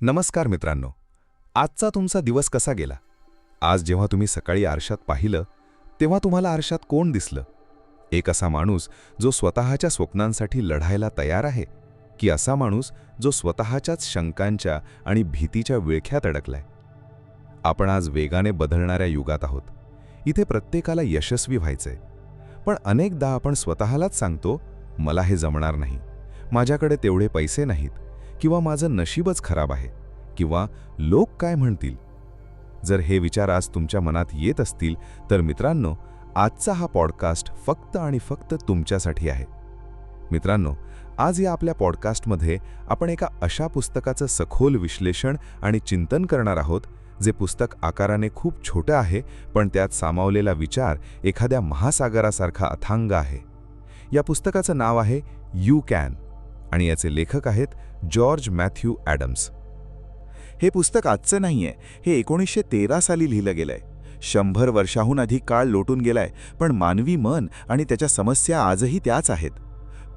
नमस्कार मित्रांनो. आजचा तुमचा दिवस कसा गेला? आज जेव्हा तुम्ही सकाळी आरशात पाहिलं तेव्हा तुम्हाला आरशात कोण दिसलं? एक असा माणूस जो स्वतःच्या स्वप्नांसाठी लढायला तयार आहे, की असा माणूस जो स्वतःच्याच शंकांच्या आणि भीतीच्या विळख्यात अडकलाय? आपण आज वेगाने बदलणाऱ्या युगात आहोत. इथे प्रत्येकाला यशस्वी व्हायचंय. पण अनेकदा आपण स्वतःलाच सांगतो, मला हे जमणार नाही, माझ्याकडे तेवढे पैसे नाहीत, किंवा माझं नशीबच खराब आहे, किंवा लोक काय म्हणतील. जर हे विचार आज तुमच्या मनात येत असतील तर मित्रांनो, आजचा हा पॉडकास्ट फक्त आणि फक्त तुमच्यासाठी आहे. मित्रांनो, आज या आपल्या पॉडकास्टमध्ये आपण एका अशा पुस्तकाचं सखोल विश्लेषण आणि चिंतन करणार आहोत, जे पुस्तक आकाराने खूप छोटं आहे, पण त्यात सामावलेला विचार एखाद्या महासागरासारखा अथांग आहे. या पुस्तकाचं नाव आहे यू कॅन, आणि याचे लेखक आहेत जॉर्ज मॅथ्यू ॲडम्स. हे पुस्तक आजचं नाहीये, हे 1913 साली लिहिलं गेलंय. 100 वर्षाहून अधिक काळ लोटून गेलाय, पण मानवी मन आणि त्याच्या समस्या आजही त्याच आहेत.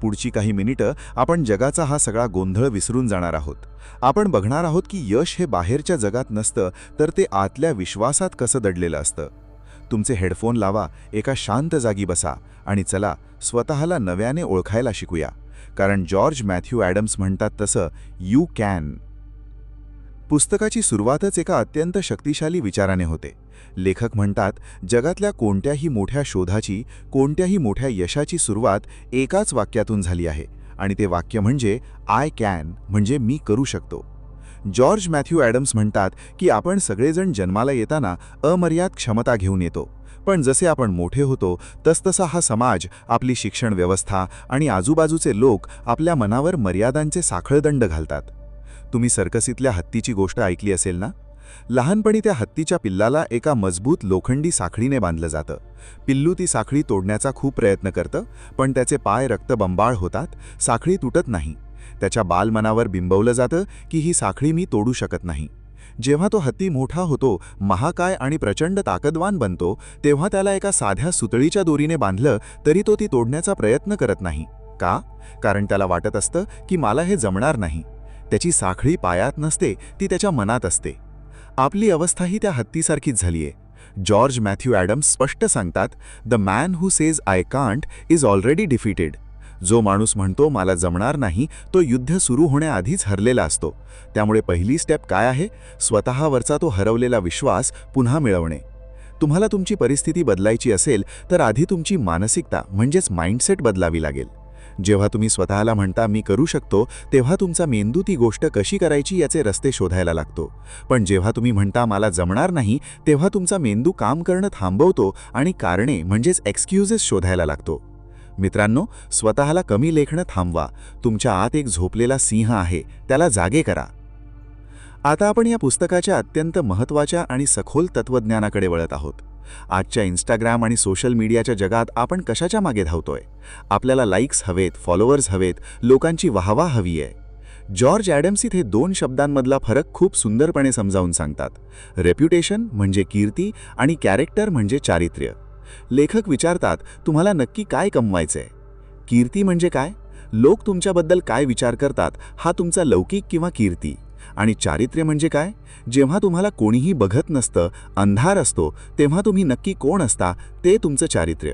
पुढची काही मिनिटं आपण जगाचा हा सगळा गोंधळ विसरून जाणार आहोत. आपण बघणार आहोत की यश हे बाहेरच्या जगात नसतं, तर ते आतल्या विश्वासात कसं दडलेलं असतं. तुमचे हेडफोन लावा, एका शांत जागी बसा आणि चला स्वतःला नव्याने ओळखायला शिकूया. कारण जॉर्ज मॅथ्यू ॲडम्स म्हणतात तसं, यू कॅन. पुस्तकाची सुरुवातच एका अत्यंत शक्तिशाली विचाराने होते. लेखक म्हणतात, जगातल्या कोणत्याही मोठ्या शोधाची, कोणत्याही मोठ्या यशाची सुरुवात एकाच वाक्यातून झाली आहे, आणि ते वाक्य म्हणजे आय कॅन, म्हणजे मी करू शकतो. जॉर्ज मॅथ्यू ॲडम्स म्हणतात की आपण सगळेजण जन्माला येताना अमर्याद क्षमता घेऊन येतो, पण जसे आपण मोठे होतो तसतसा हा समाज, आपली शिक्षण व्यवस्था आणि आजूबाजूचे लोक आपल्या मनावर मर्यादांचे साखळदंड घालतात. तुम्ही सर्कसीतल्या हत्तीची गोष्ट ऐकली असेल ना? लहानपणी त्या हत्तीच्या पिल्लाला एका मजबूत लोखंडी साखळीने बांधलं जातं. पिल्लू ती साखळी तोडण्याचा खूप प्रयत्न करतं, पण त्याचे पाय रक्तबंबाळ होतात, साखळी तुटत नाही. त्याच्या बालमनावर बिंबवलं जातं की ही साखळी मी तोडू शकत नाही. जेव्हा तो हत्ती मोठा होतो, महाकाय आणि प्रचंड ताकदवान बनतो, तेव्हा त्याला एका साध्या सुतळीच्या दोरीने बांधलं तरी तो ती तोडण्याचा प्रयत्न करत नाही. का? कारण त्याला वाटत असतं की मला हे जमणार नाही. त्याची साखळी पायात नसते, ती त्याच्या मनात असते. आपली अवस्थाही त्या हत्तीसारखीच झालीये. जॉर्ज मॅथ्यू ॲडम्स स्पष्ट सांगतात, the man who says I can't is already defeated. जो माणूस म्हणतो मला जमणार नाही, तो युद्ध सुरू होण्याआधीच हरलेला असतो. त्यामुळे पहिली स्टेप काय आहे? स्वतःवरचा तो हरवलेला विश्वास पुन्हा मिळवणे. तुम्हाला तुमची परिस्थिती बदलायची असेल तर आधी तुमची मानसिकता म्हणजेच माइंडसेट बदलावी लागेल. जेव्हा तुम्ही स्वतःला म्हणता मी करू शकतो, तेव्हा तुमचा मेंदू ती गोष्ट कशी करायची याचे रस्ते शोधायला लागतो. पण जेव्हा तुम्ही म्हणता मला जमणार नाही, तेव्हा तुमचा मेंदू काम करणं थांबवतो आणि कारणे म्हणजेच एक्सक्यूजेस शोधायला लागतो. मित्रांनो, स्वतःला कमी लेखणं थांबवा. तुमच्या आत एक झोपलेला सिंह आहे, त्याला जागे करा. आता आपण या पुस्तकाच्या अत्यंत महत्त्वाच्या आणि सखोल तत्त्वज्ञानाकडे वळत आहोत. आजच्या इंस्टाग्राम आणि सोशल मीडियाच्या जगात आपण कशाच्या मागे धावतोय? आपल्याला लाईक्स हवेत, फॉलोअर्स हवेत, लोकांची वाहवा हवी आहे. जॉर्ज ॲडम्स इथे 2 शब्दांमधला फरक खूप सुंदरपणे समजावून सांगतात. रेप्युटेशन म्हणजे कीर्ती आणि कॅरेक्टर म्हणजे चारित्र्य. लेखक विचारतात, तुम्हाला नक्की काय कमवायचंय? कीर्ती म्हणजे काय? लोक तुमच्याबद्दल काय विचार करतात, हा तुमचा लौकिक किंवा कीर्ती. आणि चारित्र्य म्हणजे काय? जेव्हा तुम्हाला कोणीही बघत नसतं, अंधार असतो, तेव्हा तुम्ही नक्की कोण असता, ते तुमचं चारित्र्य.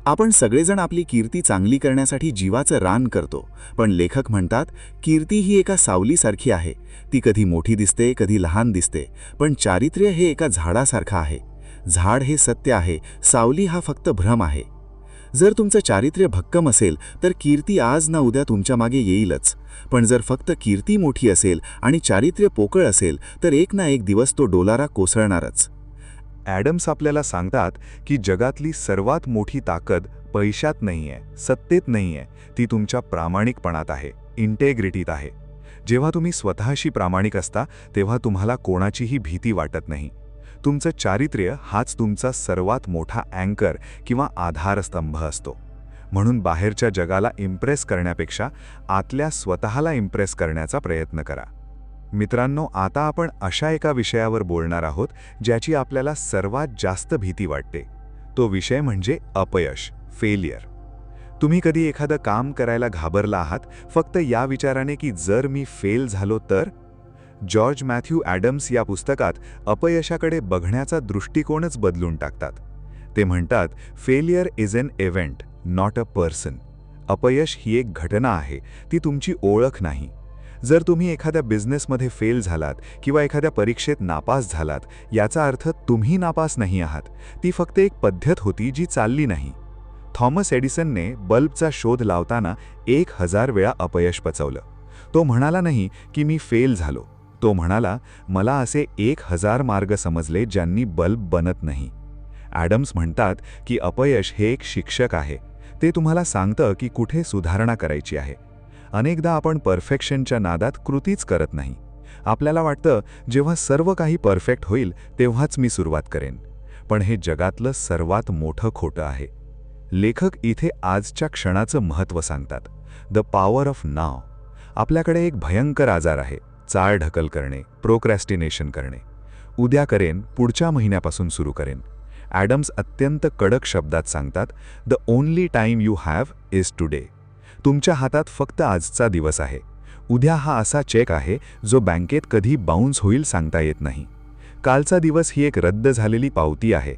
आपण सगळेजण आपली कीर्ती चांगली करण्यासाठी जीवाचं रान करतो, पण लेखक म्हणतात कीर्ती ही एका सावलीसारखी आहे. ती कधी मोठी दिसते, कधी लहान दिसते, पण चारित्र्य हे एका झाडासारखं आहे. झाड हे सत्य आहे, सावली हा फक्त भ्रम आहे. जर तुमचं चारित्र्य भक्कम असेल तर कीर्ती आज ना उद्या तुमच्या मागे येईलच. पण जर फक्त कीर्ती मोठी असेल आणि चारित्र्य पोकळ असेल तर एक ना एक दिवस तो डोलारा कोसळणारच. ॲडम्स आपल्याला सांगतात की जगातली सर्वात मोठी ताकद पैशात नाहीये, सत्तेत नाहीये, ती तुमच्या प्रामाणिकपणात आहे, इंटेग्रिटीत आहे. जेव्हा तुम्ही स्वतःशी प्रामाणिक असता तेव्हा तुम्हाला कोणाचीही भीती वाटत नाही. तुमचं चारित्र्य हाच तुमचा सर्वात मोठा अँकर किंवा आधारस्तंभ असतो. म्हणून बाहेरच्या जगाला इम्प्रेस करण्यापेक्षा आतल्या स्वतःला इम्प्रेस करण्याचा प्रयत्न करा. मित्रांनो, आता आपण अशा एका विषयावर बोलणार आहोत ज्याची आपल्याला सर्वात जास्त भीती वाटते. तो विषय म्हणजे अपयश, फेलियर. तुम्ही कधी एखादं काम करायला घाबरला आहात फक्त या विचाराने की जर मी फेल झालो तर? जॉर्ज मॅथ्यू ॲडम्स या पुस्तकात अपयशाकडे बघण्याचा दृष्टिकोनच बदलून टाकतात. ते म्हणतात, failure is an event, not a person. अपयश ही एक घटना आहे, ती तुमची ओळख नाही. जर तुम्ही एखाद्या बिझनेसमध्ये फेल झालात किंवा एखाद्या परीक्षेत नापास झालात, याचा अर्थ तुम्ही नापास नाही आहात. ती फक्त एक पद्धत होती जी चालली नाही. थॉमस एडिसनने बल्बचा शोध लावताना 1000 वेळा अपयश पचवलं. तो म्हणाला नाही की मी फेल झालो. तो म्हणाला, मला असे 1000 मार्ग समजले ज्यांनी बल्ब बनत नाही. ॲडम्स म्हणतात की अपयश हे एक शिक्षक आहे. ते तुम्हाला सांगतं की कुठे सुधारणा करायची आहे. अनेकदा आपण परफेक्शनच्या नादात कृतीच करत नाही. आपल्याला वाटतं जेव्हा सर्व काही परफेक्ट होईल तेव्हाच मी सुरुवात करेन. पण हे जगातलं सर्वात मोठं खोटं आहे. लेखक इथे आजच्या क्षणाचं महत्त्व सांगतात. द पॉवर ऑफ नाव. आपल्याकडे एक भयंकर आजार आहे, चालढकल करणे, प्रोक्रॅस्टिनेशन करणे. उद्या करेन, पुढच्या महिन्यापासून सुरू करेन. ॲडम्स अत्यंत कडक शब्दात सांगतात, the only time you have is today. तुमच्या हातात फक्त आजचा दिवस आहे. उद्या हा असा चेक आहे जो बँकेत कधी बाउन्स होईल सांगता येत नाही. कालचा दिवस ही एक रद्द झालेली पावती आहे.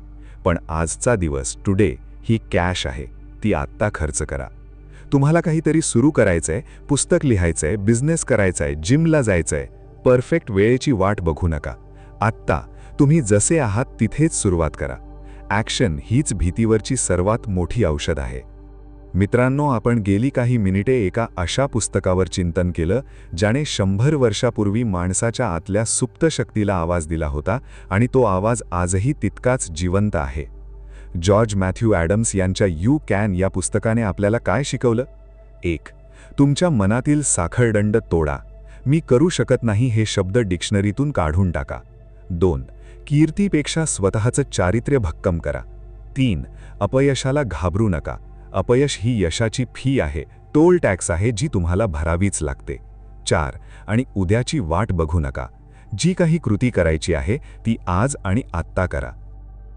पण आजचा दिवस, टुडे, ही कॅश आहे. ती आत्ता खर्च करा. तुम्हाला काहीतरी सुरू करायचंय, पुस्तक लिहायचंय, बिझनेस करायचाय, जिमला जायचंय. परफेक्ट वेळेची वाट बघू नका. आत्ता तुम्ही जसे आहात तिथेच सुरुवात करा. ॲक्शन हीच भीतीवरची सर्वात मोठी औषध आहे. मित्रांनो, आपण गेली काही मिनिटे एका अशा पुस्तकावर चिंतन केलं ज्याने 100 वर्षापूर्वी माणसाच्या आतल्या सुप्त शक्तीला आवाज दिला होता आणि तो आवाज आजही तितकाच जिवंत आहे. जॉर्ज मॅथ्यू ॲडम्स यांच्या यू कॅन या पुस्तकाने आपल्याला काय शिकवलं? 1. तुमच्या मनातील साखळदंड तोडा. मी करू शकत नाही हे शब्द डिक्शनरीतून काढून टाका. 2. कीर्तीपेक्षा स्वतःचं चारित्र्य भक्कम करा. 3. अपयशाला घाबरू नका. अपयश ही यशाची फी आहे, टोल टॅक्स आहे जी तुम्हाला भरावीच लागते. 4. आणि उद्याची वाट बघू नका. जी काही कृती करायची आहे ती आज आणि आत्ता करा.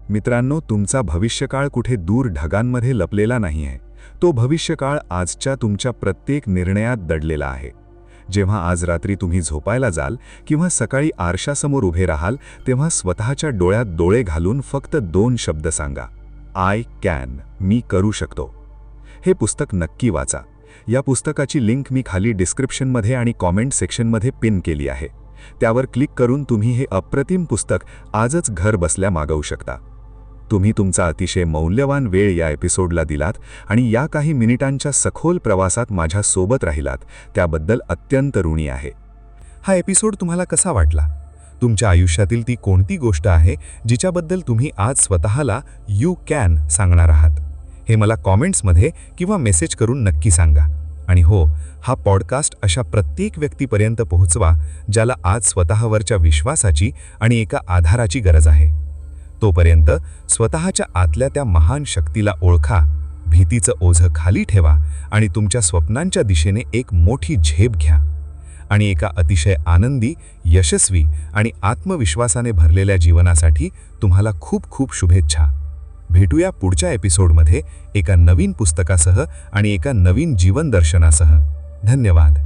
मित्रांनो, तुमचा भविष्यकाळ कुठे दूर ढगांमध्ये लपलेला नाही आहे. तो भविष्यकाळ आजच्या तुमच्या प्रत्येक निर्णयात दडलेला आहे. जेव्हा आज रात्री तुम्ही झोपायला जाल किंवा सकाळी आरशासमोर उभे राहाल, तेव्हा स्वतःच्या डोळ्यात डोळे घालून फक्त 2 शब्द सांगा, आय कॅन. मी करू शकतो. हे पुस्तक नक्की वाचा. या पुस्तकाची लिंक मी खाली डिस्क्रिप्शनमध्ये आणि कॉमेंट सेक्शनमध्ये पिन केली आहे. त्यावर क्लिक करून तुम्ही हे अप्रतिम पुस्तक आजच घर बसल्या मागवू शकता. तुम्ही तुमचा अतिशय मौल्यवान वेळ या एपिसोडला दिलात आणि या काही मिनिटांच्या सखोल प्रवासात माझ्या सोबत राहिलात, त्याबद्दल अत्यंत ऋणी आहे. हा एपिसोड तुम्हाला कसा वाटला? तुमच्या आयुष्यातील ती कोणती गोष्ट आहे जिच्याबद्दल तुम्ही आज स्वतःला यू कॅन सांगणार आहात? हे मला कॉमेंट्समध्ये किंवा मेसेज करून नक्की सांगा. आणि हो, हा पॉडकास्ट अशा प्रत्येक व्यक्तीपर्यंत पोहोचवा ज्याला आज स्वतःवरच्या विश्वासाची आणि एका आधाराची गरज आहे. तोपर्यंत स्वतःच्या आतल्या त्या महान शक्तीला ओळखा, भीतीचं ओझं खाली ठेवा आणि तुमच्या स्वप्नांच्या दिशेने एक मोठी झेप घ्या. आणि एका अतिशय आनंदी, यशस्वी आणि आत्मविश्वासाने भरलेल्या जीवनासाठी तुम्हाला खूप खूप शुभेच्छा. भेटूया पुढच्या एपिसोडमध्ये एका नवीन पुस्तकासह आणि एका नवीन जीवन दर्शनासह. धन्यवाद.